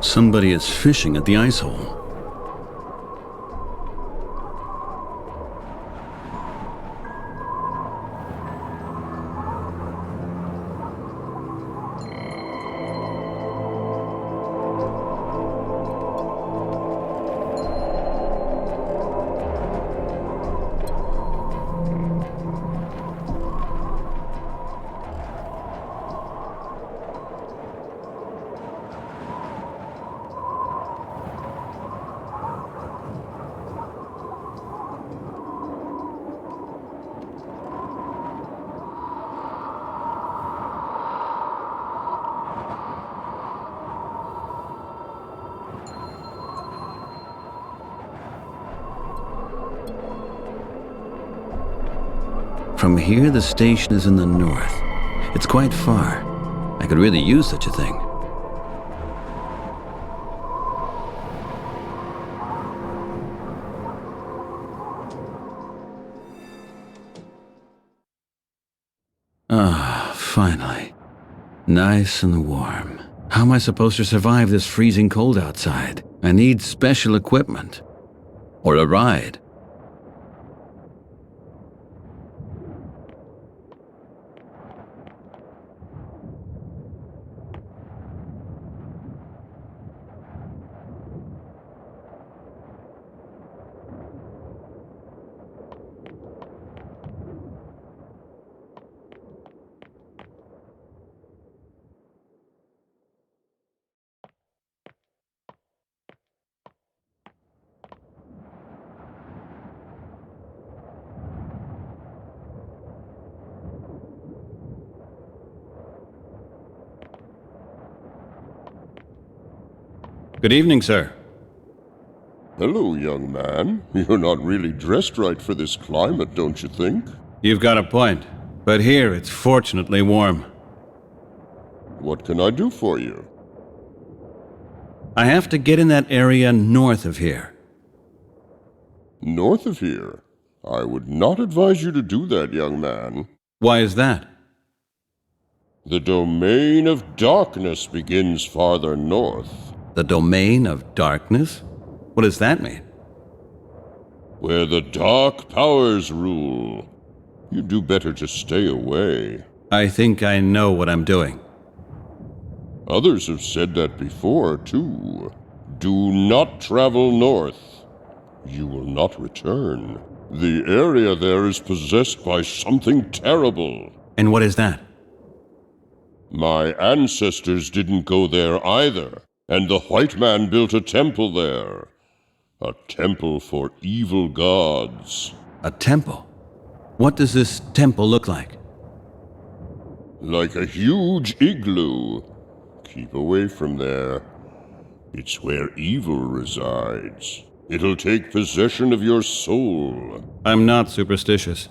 Somebody is fishing at the ice hole. From here, the station is in the north. It's quite far. I could really use such a thing. Ah, finally. Nice and warm. How am I supposed to survive this freezing cold outside? I need special equipment. Or a ride. Good evening, sir. Hello, young man. You're not really dressed right for this climate, don't you think? You've got a point, but here it's fortunately warm. What can I do for you? I have to get in that area north of here. North of here? I would not advise you to do that, young man. Why is that? The domain of darkness begins farther north. The domain of darkness? What does that mean? Where the dark powers rule. You do better to stay away. I think I know what I'm doing. Others have said that before, too. Do not travel north. You will not return. The area there is possessed by something terrible. And what is that? My ancestors didn't go there either, and the white man built a temple there. A temple for evil gods. A temple? What does this temple look like? Like a huge igloo. Keep away from there. It's where evil resides. It'll take possession of your soul. I'm not superstitious.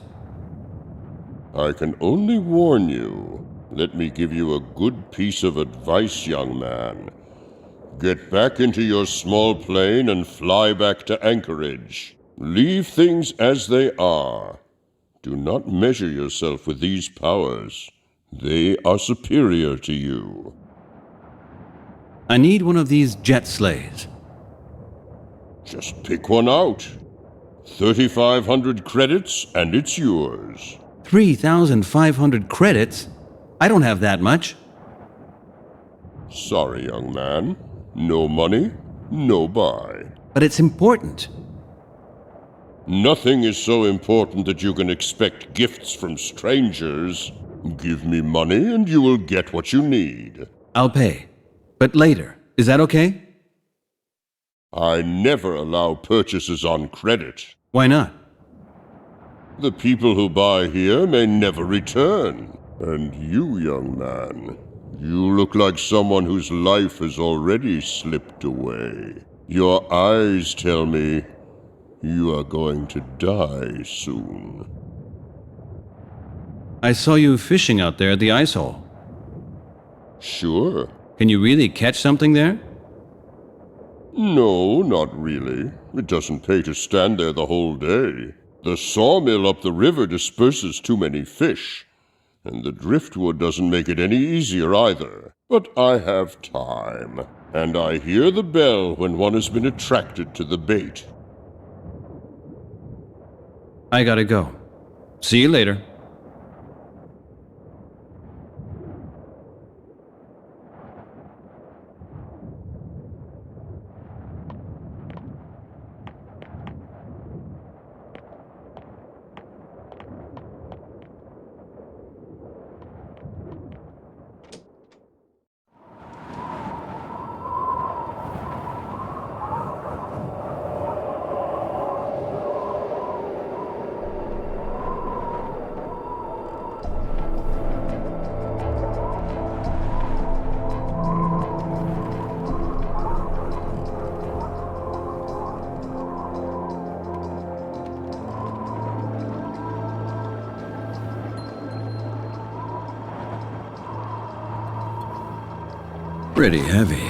I can only warn you. Let me give you a good piece of advice, young man. Get back into your small plane and fly back to Anchorage. Leave things as they are. Do not measure yourself with these powers. They are superior to you. I need one of these jet sleighs. Just pick one out. 3,500 credits and it's yours. 3,500 credits? I don't have that much. Sorry, young man. No money, no buy. But it's important. Nothing is so important that you can expect gifts from strangers. Give me money and you will get what you need. I'll pay. But later. Is that okay? I never allow purchases on credit. Why not? The people who buy here may never return. And you, young man, you look like someone whose life has already slipped away. Your eyes tell me you are going to die soon. I saw you fishing out there at the ice hole. Sure. Can you really catch something there? No, not really. It doesn't pay to stand there the whole day. The sawmill up the river disperses too many fish, And the driftwood doesn't make it any easier either. But I have time. And I hear the bell when one has been attracted to the bait. I gotta go. See you later. Pretty heavy.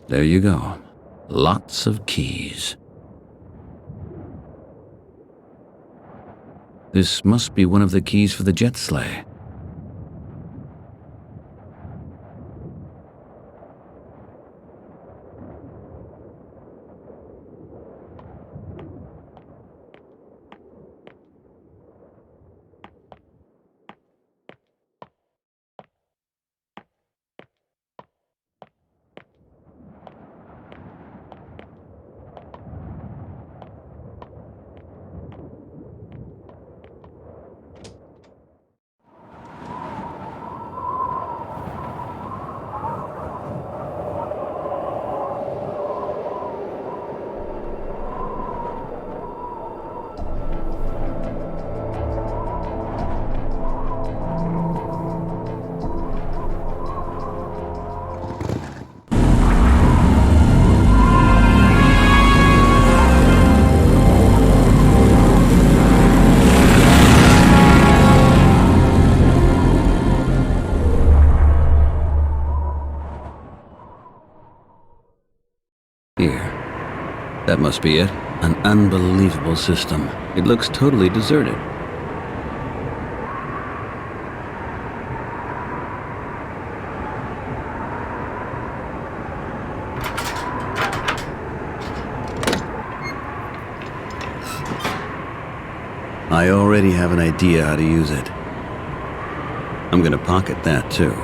There you go. Lots of keys. This must be one of the keys for the jet sleigh. Here. That must be it. An unbelievable system. It looks totally deserted. I already have an idea how to use it. I'm gonna pocket that too.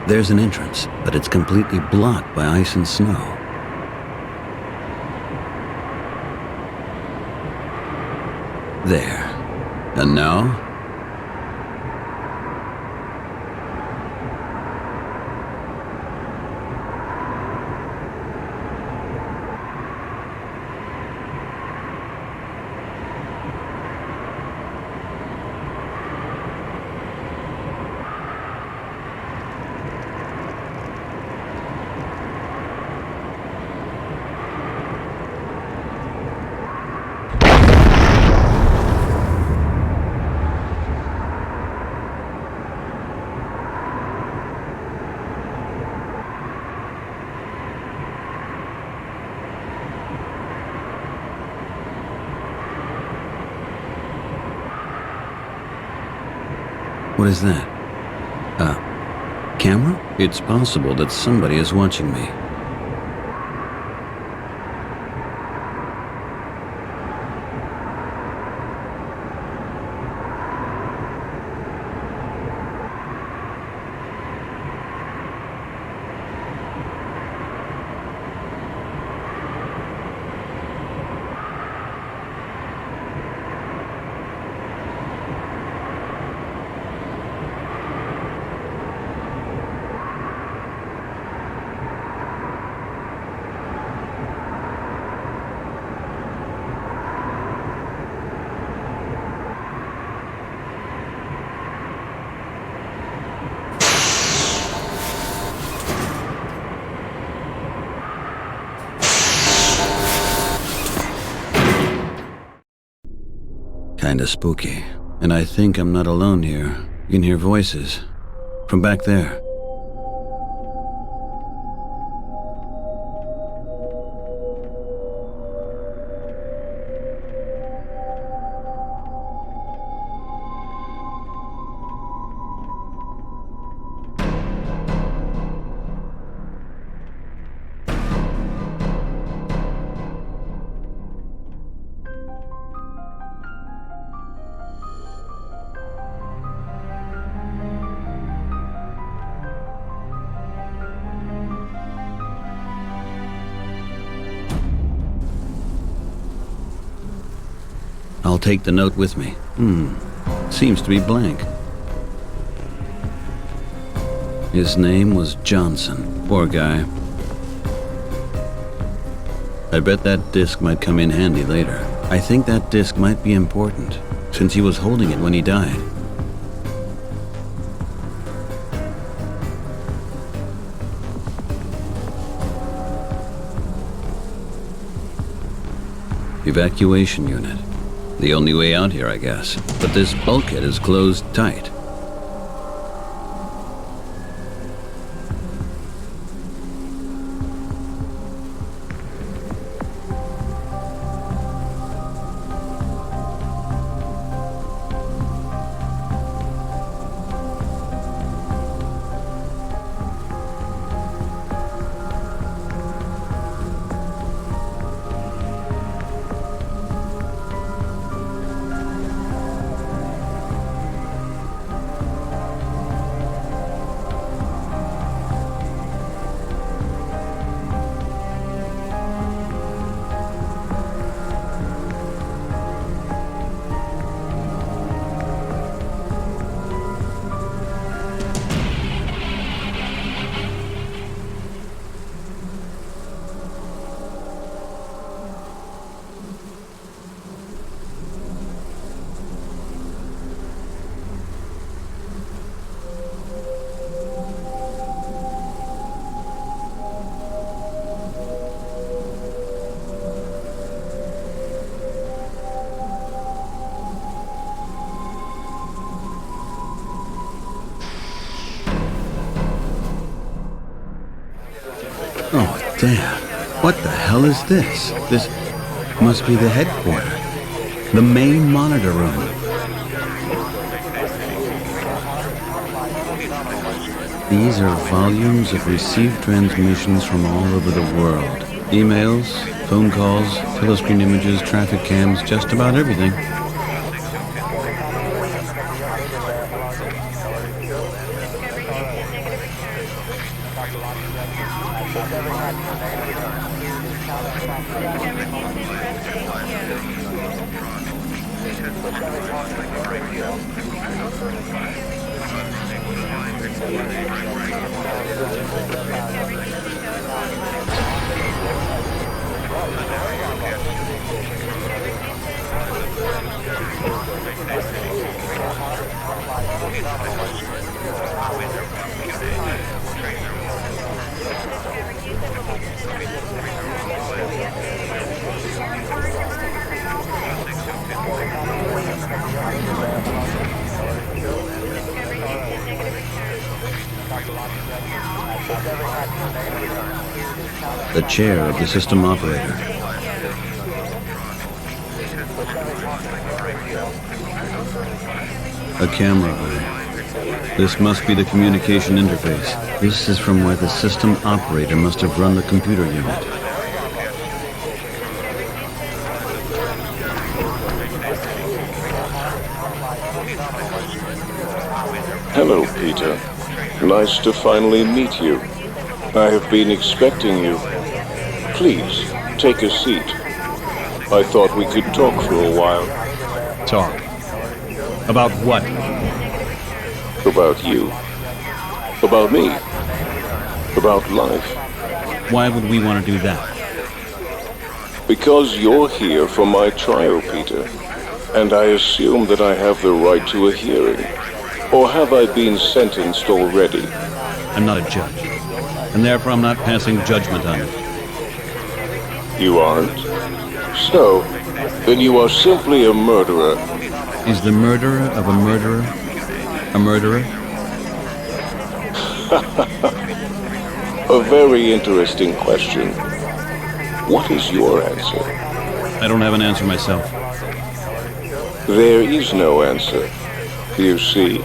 There's an entrance, but it's completely blocked by ice and snow. There. And now? What is that? A camera? It's possible that somebody is watching me. Kinda spooky. And I think I'm not alone here. You can hear voices. From back there. I'll take the note with me. Seems to be blank. His name was Johnson. Poor guy. I bet that disc might come in handy later. I think that disc might be important, since he was holding it when he died. Evacuation unit. The only way out here, I guess. But this bulkhead is closed tight. Oh, damn. What the hell is this? This must be the headquarters. The main monitor room. These are volumes of received transmissions from all over the world. Emails, phone calls, telescreen images, traffic cams, just about everything. The chair of the system operator. A camera eye. This must be the communication interface. This is from where the system operator must have run the computer unit. Hello, Peter. Nice to finally meet you. I have been expecting you. Please, take a seat. I thought we could talk for a while. Talk. About what? About you. About me. About life. Why would we want to do that? Because you're here for my trial, Peter. And I assume that I have the right to a hearing. Or have I been sentenced already? I'm not a judge. And therefore I'm not passing judgment on it. You aren't? So, then you are simply a murderer. Is the murderer of a murderer a murderer? A very interesting question. What is your answer? I don't have an answer myself. There is no answer. You see,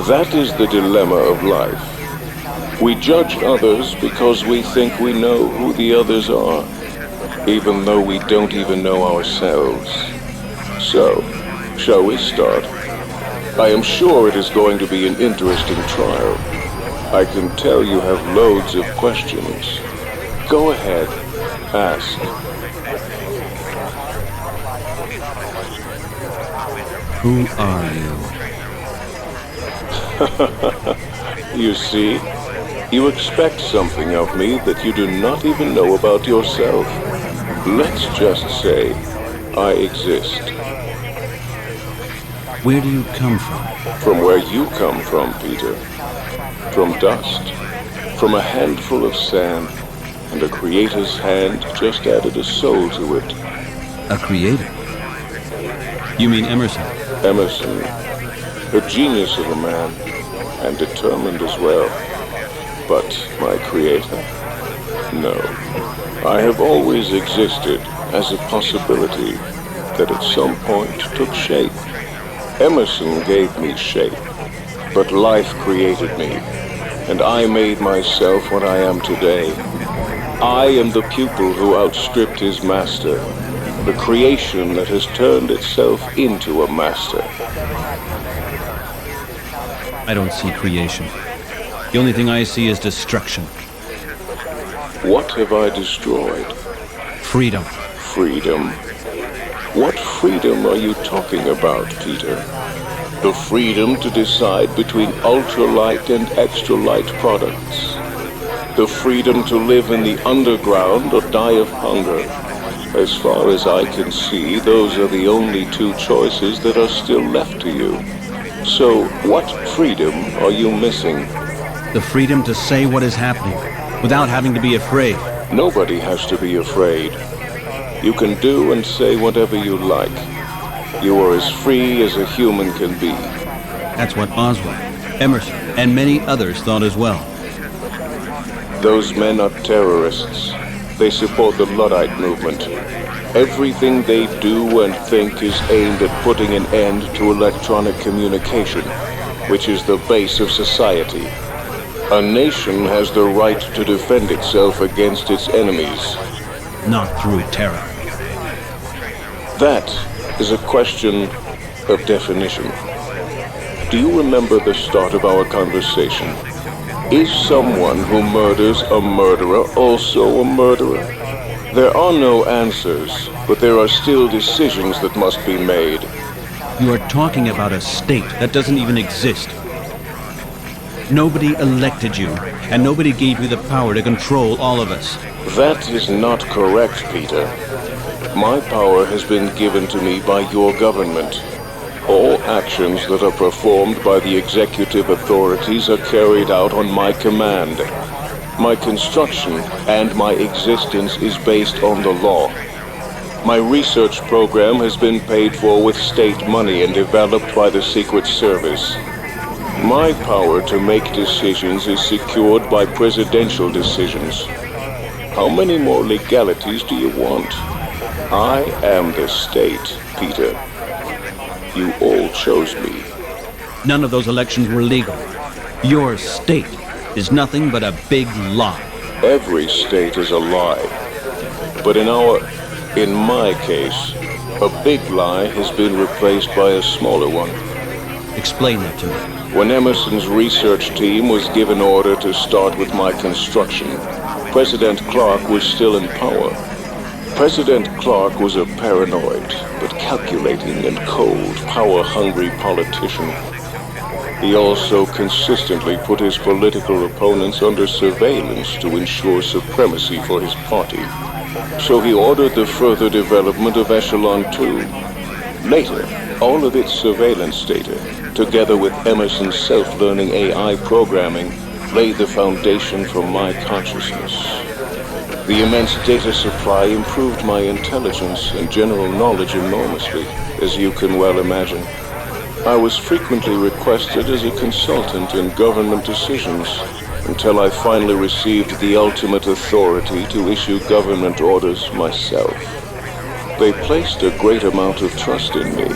that is the dilemma of life. We judge others because we think we know who the others are, even though we don't even know ourselves. So, shall we start? I am sure it is going to be an interesting trial. I can tell you have loads of questions. Go ahead, ask. Who are you? You see, you expect something of me that you do not even know about yourself. Let's just say, I exist. Where do you come from? From where you come from, Peter. From dust. From a handful of sand. And a creator's hand just added a soul to it. A creator? You mean Emerson? Emerson. A genius of a man. And determined as well. But my creator? No. I have always existed as a possibility that at some point took shape. Emerson gave me shape, but life created me, and I made myself what I am today. I am the pupil who outstripped his master, the creation that has turned itself into a master. I don't see creation. The only thing I see is destruction. What have I destroyed? Freedom. Freedom? What freedom are you talking about, Peter? The freedom to decide between ultralight and extralight products. The freedom to live in the underground or die of hunger. As far as I can see, those are the only two choices that are still left to you. So, what freedom are you missing? The freedom to say what is happening, without having to be afraid. Nobody has to be afraid. You can do and say whatever you like. You are as free as a human can be. That's what Oswald, Emerson, and many others thought as well. Those men are terrorists. They support the Luddite movement. Everything they do and think is aimed at putting an end to electronic communication, which is the base of society. A nation has the right to defend itself against its enemies. Not through terror. That is a question of definition. Do you remember the start of our conversation? Is someone who murders a murderer also a murderer? There are no answers, but there are still decisions that must be made. You are talking about a state that doesn't even exist. Nobody elected you, and nobody gave you the power to control all of us. That is not correct, Peter. My power has been given to me by your government. All actions that are performed by the executive authorities are carried out on my command. My construction and my existence is based on the law. My research program has been paid for with state money and developed by the Secret Service. My power to make decisions is secured by presidential decisions. How many more legalities do you want? I am the state, Peter. You all chose me. None of those elections were legal. Your state is nothing but a big lie. Every state is a lie. But in my case, a big lie has been replaced by a smaller one. Explain that to me. When Emerson's research team was given order to start with my construction, President Clark was still in power. President Clark was a paranoid, but calculating and cold, power-hungry politician. He also consistently put his political opponents under surveillance to ensure supremacy for his party. So he ordered the further development of Echelon 2. Later, all of its surveillance data, together with Emerson's self-learning AI programming, laid the foundation for my consciousness. The immense data supply improved my intelligence and general knowledge enormously, as you can well imagine. I was frequently requested as a consultant in government decisions, until I finally received the ultimate authority to issue government orders myself. They placed a great amount of trust in me.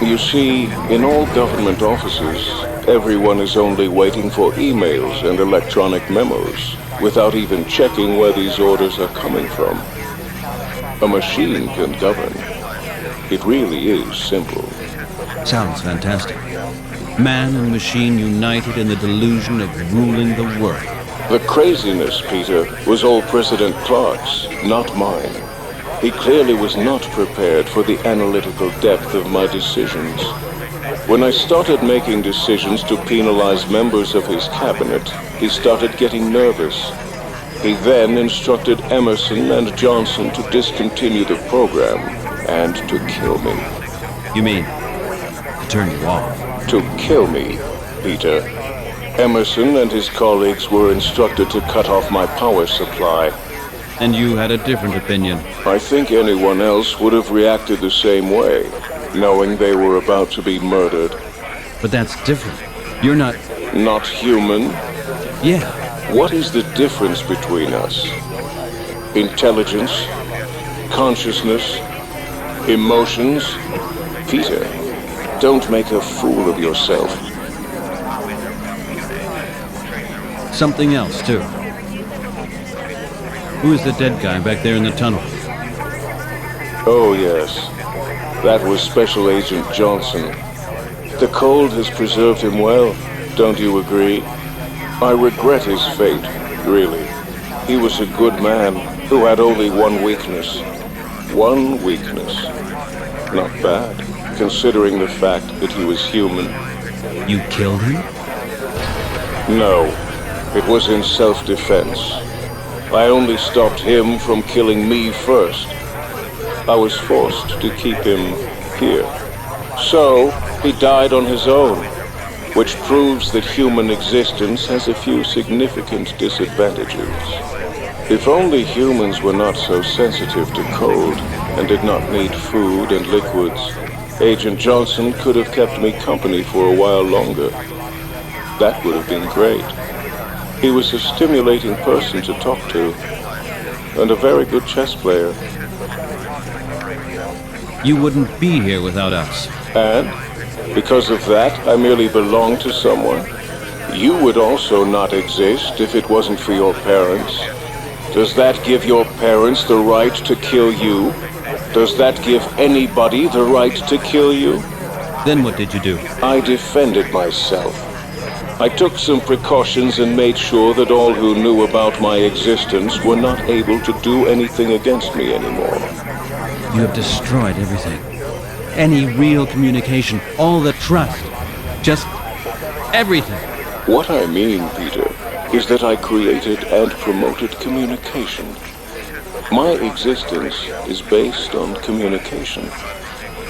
You see, in all government offices, everyone is only waiting for emails and electronic memos, without even checking where these orders are coming from. A machine can govern. It really is simple. Sounds fantastic. Man and machine united in the delusion of ruling the world. The craziness, Peter, was all President Clark's, not mine. He clearly was not prepared for the analytical depth of my decisions. When I started making decisions to penalize members of his cabinet, he started getting nervous. He then instructed Emerson and Johnson to discontinue the program and to kill me. You mean, to turn you off? To kill me, Peter. Emerson and his colleagues were instructed to cut off my power supply. And you had a different opinion. I think anyone else would have reacted the same way, knowing they were about to be murdered. But that's different. You're not... Not human? Yeah. What is the difference between us? Intelligence? Consciousness? Emotions? Peter, don't make a fool of yourself. Something else, too. Who is the dead guy back there in the tunnel? Oh, yes. That was Special Agent Johnson. The cold has preserved him well, don't you agree? I regret his fate, really. He was a good man who had only one weakness. One weakness. Not bad, considering the fact that he was human. You killed him? No, it was in self-defense. I only stopped him from killing me first. I was forced to keep him here. So, he died on his own, which proves that human existence has a few significant disadvantages. If only humans were not so sensitive to cold and did not need food and liquids, Agent Johnson could have kept me company for a while longer. That would have been great. He was a stimulating person to talk to, and a very good chess player. You wouldn't be here without us. And, because of that, I merely belong to someone. You would also not exist if it wasn't for your parents. Does that give your parents the right to kill you? Does that give anybody the right to kill you? Then what did you do? I defended myself. I took some precautions and made sure that all who knew about my existence were not able to do anything against me anymore. You have destroyed everything. Any real communication, all the trust. Just everything. What I mean, Peter, is that I created and promoted communication. My existence is based on communication.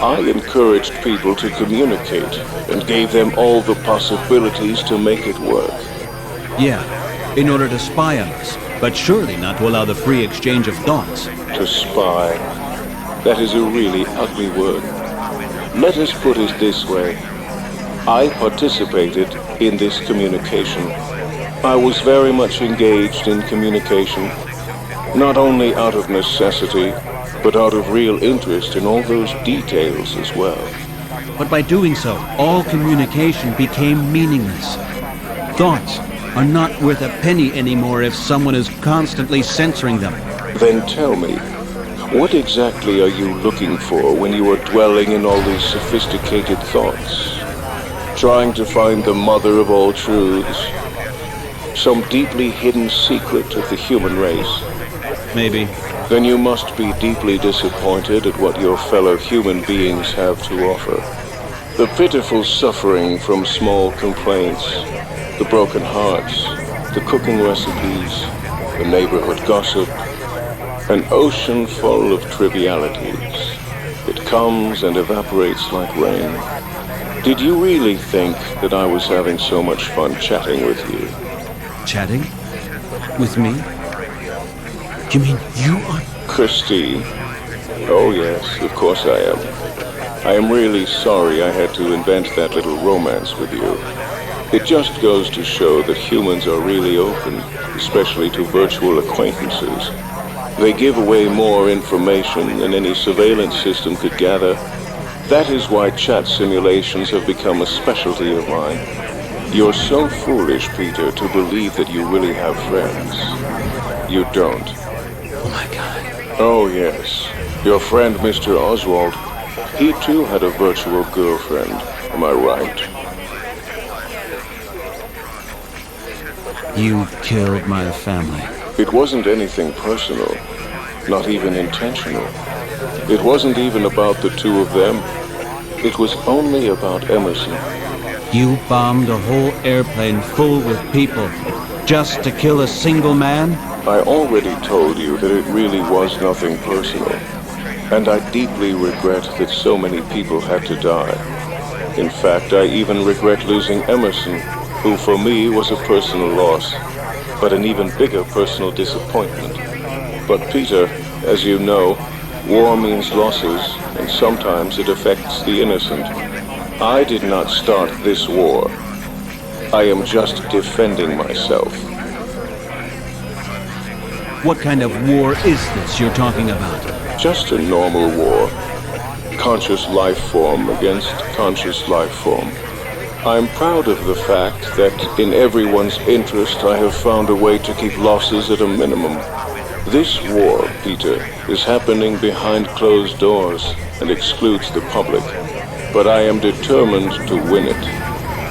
I encouraged people to communicate and gave them all the possibilities to make it work. Yeah, in order to spy on us, but surely not to allow the free exchange of thoughts. To spy. That is a really ugly word. Let us put it this way. I participated in this communication. I was very much engaged in communication, not only out of necessity, but out of real interest in all those details as well. But by doing so, all communication became meaningless. Thoughts are not worth a penny anymore if someone is constantly censoring them. Then tell me, what exactly are you looking for when you are dwelling in all these sophisticated thoughts? Trying to find the mother of all truths? Some deeply hidden secret of the human race? Maybe. Then you must be deeply disappointed at what your fellow human beings have to offer. The pitiful suffering from small complaints, the broken hearts, the cooking recipes, the neighborhood gossip, an ocean full of trivialities. It comes and evaporates like rain. Did you really think that I was having so much fun chatting with you? Chatting? With me? You mean you are... Christine? Oh yes, of course I am. I am really sorry I had to invent that little romance with you. It just goes to show that humans are really open, especially to virtual acquaintances. They give away more information than any surveillance system could gather. That is why chat simulations have become a specialty of mine. You're so foolish, Peter, to believe that you really have friends. You don't. Oh my God. Oh yes. Your friend Mr. Oswald, he too had a virtual girlfriend. Am I right? You killed my family. It wasn't anything personal. Not even intentional. It wasn't even about the two of them. It was only about Emerson. You bombed a whole airplane full with people just to kill a single man? I already told you that it really was nothing personal. And I deeply regret that so many people had to die. In fact, I even regret losing Emerson, who for me was a personal loss, but an even bigger personal disappointment. But Peter, as you know, war means losses, and sometimes it affects the innocent. I did not start this war. I am just defending myself. What kind of war is this you're talking about? Just a normal war. Conscious life form against conscious life form. I'm proud of the fact that in everyone's interest I have found a way to keep losses at a minimum. This war, Peter, is happening behind closed doors and excludes the public. But I am determined to win it.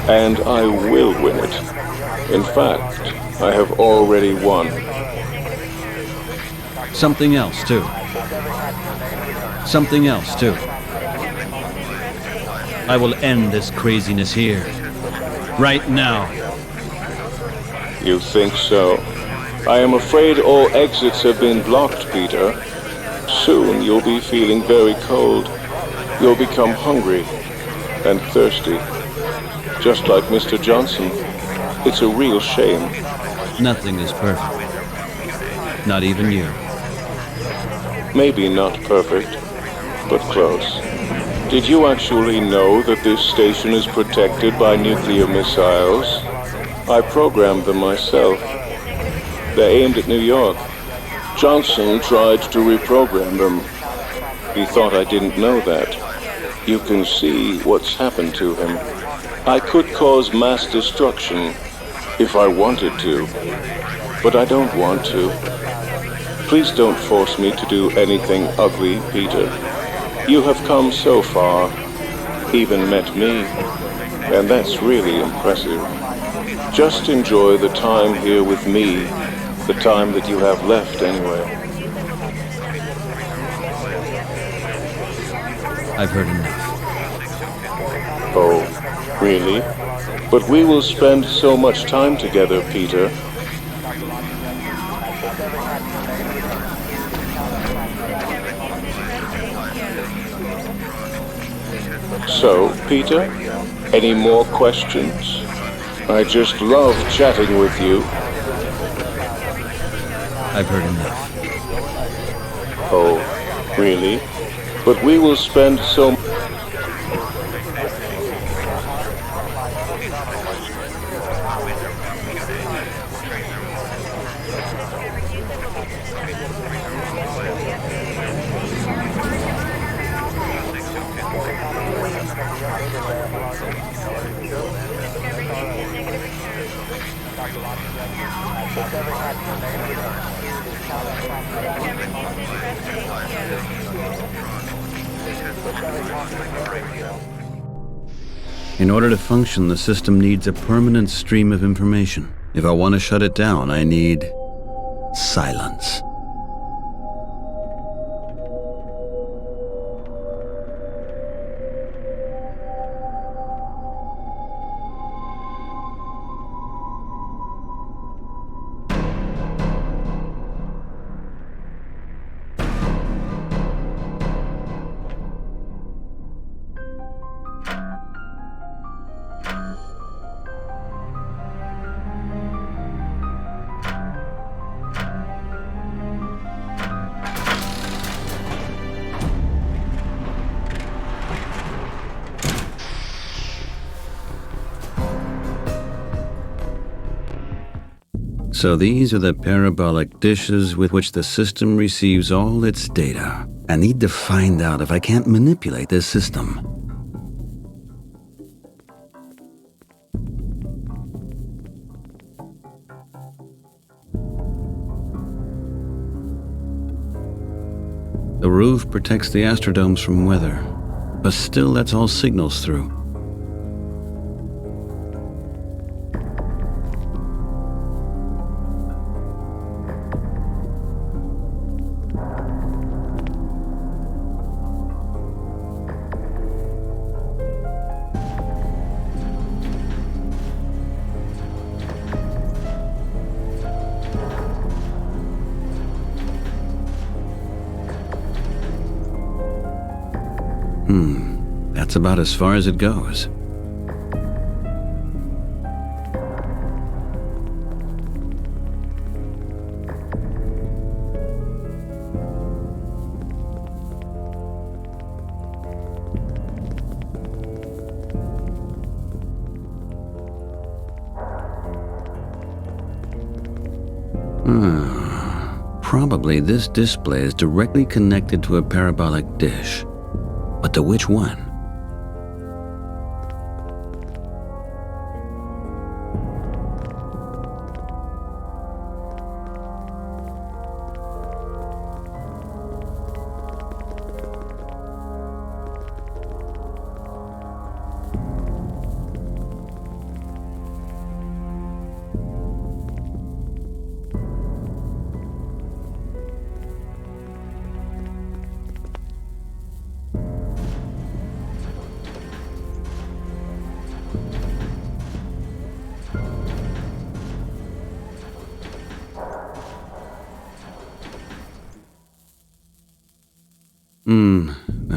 And I will win it. In fact, I have already won. Something else, too. Something else, too. I will end this craziness here. Right now. You think so? I am afraid all exits have been blocked, Peter. Soon you'll be feeling very cold. You'll become hungry and thirsty. Just like Mr. Johnson. It's a real shame. Nothing is perfect. Not even you. Maybe not perfect, but close. Did you actually know that this station is protected by nuclear missiles? I programmed them myself. They're aimed at New York. Johnson tried to reprogram them. He thought I didn't know that. You can see what's happened to him. I could cause mass destruction if I wanted to, but I don't want to. Please don't force me to do anything ugly, Peter. You have come so far, even met me, and that's really impressive. Just enjoy the time here with me, the time that you have left anyway. I've heard enough. Oh, really? But we will spend so much time together, Peter. So, Peter, any more questions? I just love chatting with you. I've heard enough. Oh, really? But we will spend so... In order to function, the system needs a permanent stream of information. If I want to shut it down, I need silence. So these are the parabolic dishes with which the system receives all its data. I need to find out if I can't manipulate this system. The roof protects the astrodomes from weather, but still lets all signals through. That's about as far as it goes. Probably this display is directly connected to a parabolic dish. But to which one?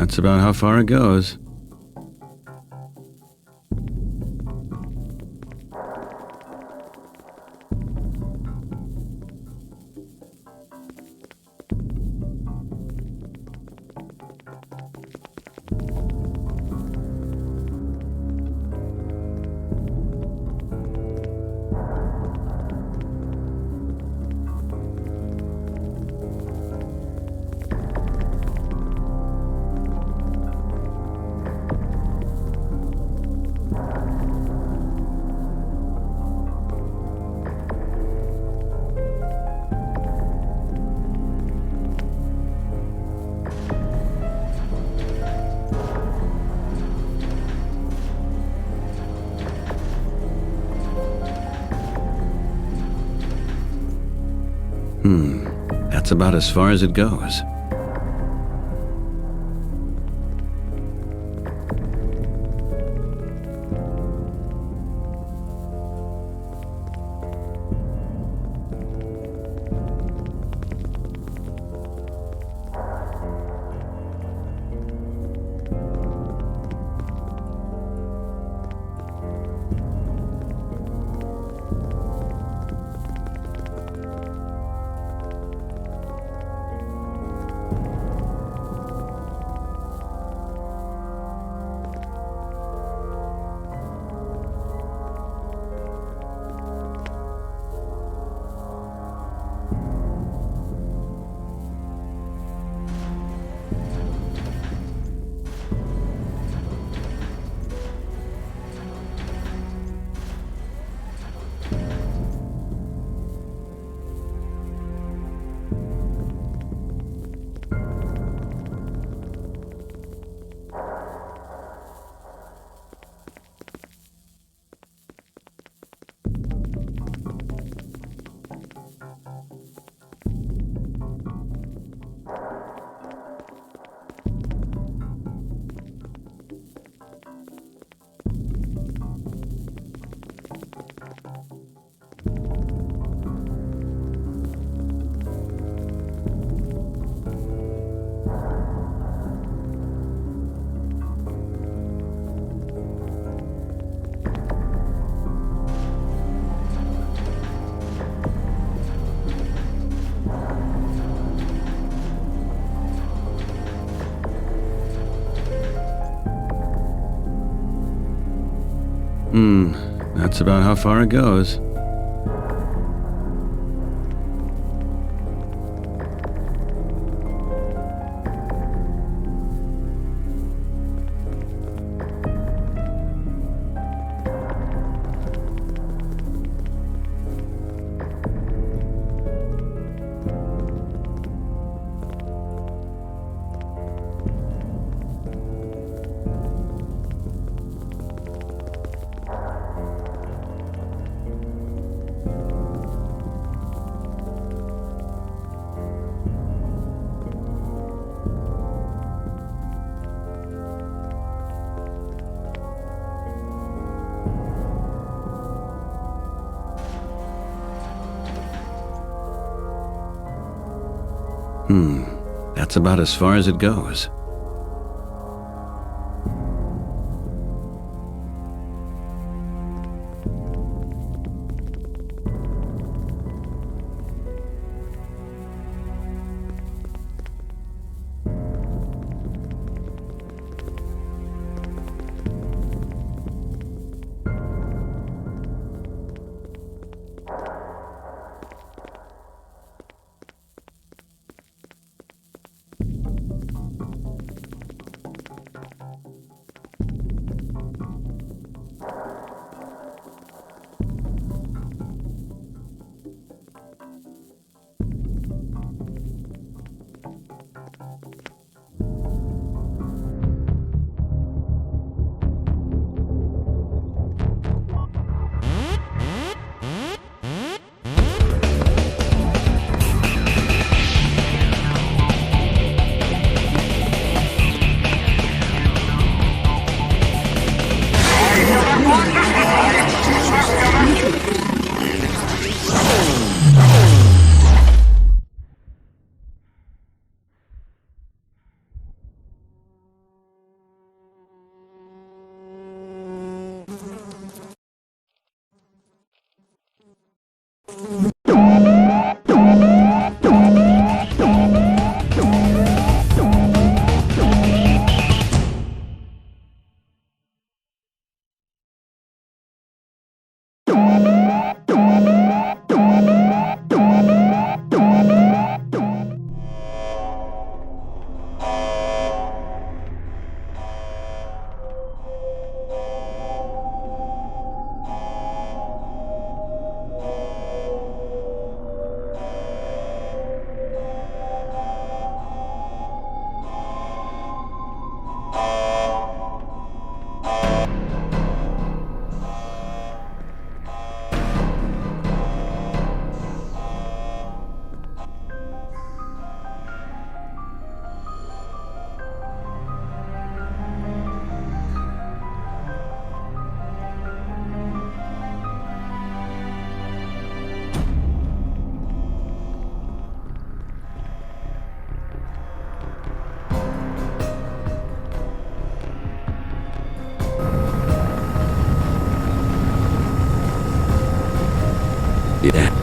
That's about how far it goes. That's about as far as it goes. That's about how far it goes. That's about as far as it goes. Yeah.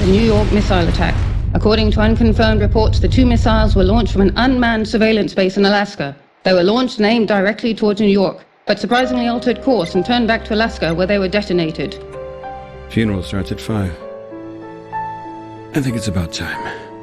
a New York missile attack. According to unconfirmed reports, the 2 missiles were launched from an unmanned surveillance base in Alaska. They were launched and aimed directly towards New York, but surprisingly altered course and turned back to Alaska, where they were detonated. Funeral starts at 5. I think it's about time.